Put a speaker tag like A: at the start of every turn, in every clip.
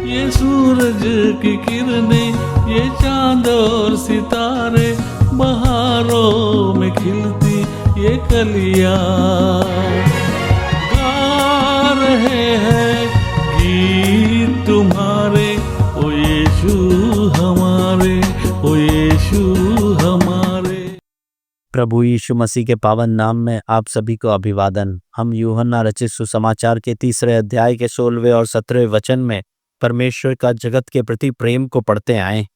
A: ये सूरज की किरणें, ये चांद और सितारे, बहारों में खिलती ये कलियां गा रहे हैं गीत तुम्हारे, ओ यीशु हमारे, ओ यीशु हमारे।
B: प्रभु यीशु मसीह के पावन नाम में आप सभी को अभिवादन। हम यूहन्ना रचित सुसमाचार के 3 अध्याय के 16वें और 17वें वचन में परमेश्वर का जगत के प्रति प्रेम को पढ़ते आए।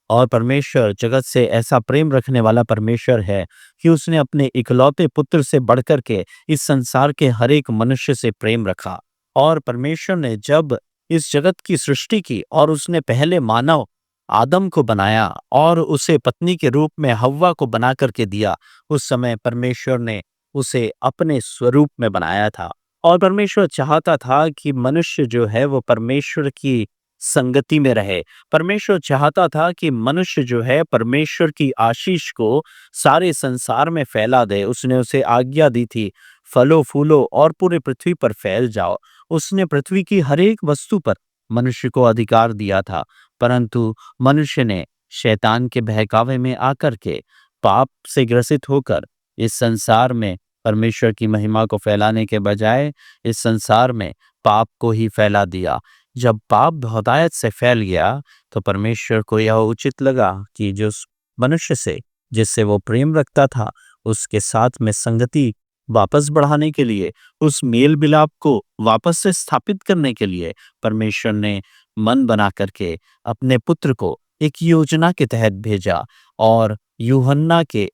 B: और परमेश्वर जगत से ऐसा प्रेम रखने वाला परमेश्वर है कि उसने अपने इकलौते पुत्र से बढ़कर के इस संसार के हर एक मनुष्य से प्रेम रखा। और परमेश्वर ने जब इस जगत की सृष्टि की और उसने पहले मानव आदम को बनाया और उसे पत्नी के रूप में हव्वा को बना करके दिया, उस समय परमेश्वर ने उसे अपने स्वरूप में बनाया था। और परमेश्वर चाहता था कि मनुष्य जो है वो परमेश्वर की संगति में रहे। परमेश्वर चाहता था कि मनुष्य जो है परमेश्वर की आशीष को सारे संसार में फैला दे। उसने उसे आज्ञा दी थी, फलो फूलो और पूरे पृथ्वी पर फैल जाओ। उसने पृथ्वी की हर एक वस्तु पर मनुष्य को अधिकार दिया था, परंतु मनुष्य ने शैतान के बहकावे में आकर के पाप से ग्रसित होकर इस संसार में परमेश्वर की महिमा को फैलाने के बजाय इस संसार में पाप को ही फैला दिया। जब पाप बहुतायत से फैल गया तो परमेश्वर को यह उचित लगा कि जो मनुष्य से जिससे वो प्रेम रखता था उसके साथ में संगति वापस बढ़ाने के लिए, उस मेल मिलाप को वापस से स्थापित करने के लिए परमेश्वर ने मन बना करके अपने पुत्र को एक योजना के तहत भेजा। और यूहन्ना के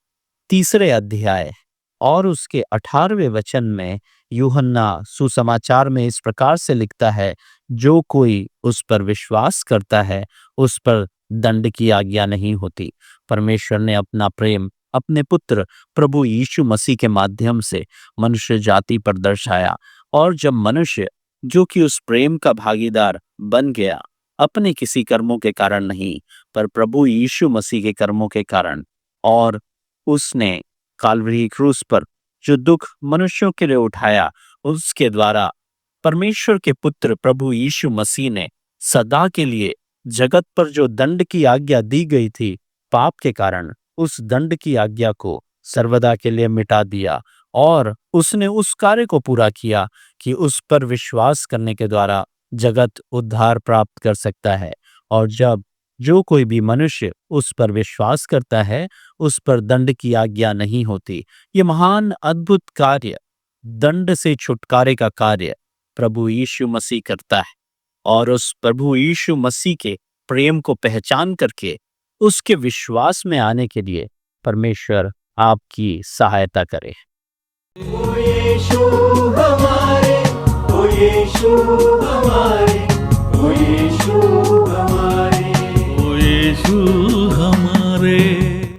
B: 3 अध्याय और उसके 18वें वचन में यूहन्ना सुसमाचार में इस प्रकार से लिखता है, जो कोई उस पर विश्वास करता है उस पर दंड की आज्ञा नहीं होती। परमेश्वर ने अपना प्रेम अपने पुत्र प्रभु यीशु मसीह के माध्यम से मनुष्य जाति पर दर्शाया। और जब मनुष्य जो कि उस प्रेम का भागीदार बन गया, अपने किसी कर्मों के कारण नहीं पर प्रभु यीशु मसीह के कर्मों के कारण, और उसने काल्वरी क्रूस पर जो दुख मनुष्यों के लिए उठाया, उसके द्वारा परमेश्वर के पुत्र प्रभु यीशु मसीह ने सदा के लिए जगत पर जो दंड की आज्ञा दी गई थी पाप के कारण, उस दंड की आज्ञा को सर्वदा के लिए मिटा दिया। और उसने उस कार्य को पूरा किया कि उस पर विश्वास करने के द्वारा जगत उद्धार प्राप्त कर सकता है। और जब जो कोई भी मनुष्य उस पर विश्वास करता है उस पर दंड की आज्ञा नहीं होती। ये महान अद्भुत कार्य, दंड से छुटकारे का कार्य प्रभु यीशु मसीह करता है। और उस प्रभु यीशु मसीह के प्रेम को पहचान करके उसके विश्वास में आने के लिए परमेश्वर आपकी सहायता करे।
C: ओ यीशु हमारे, ओ यीशु हमारे।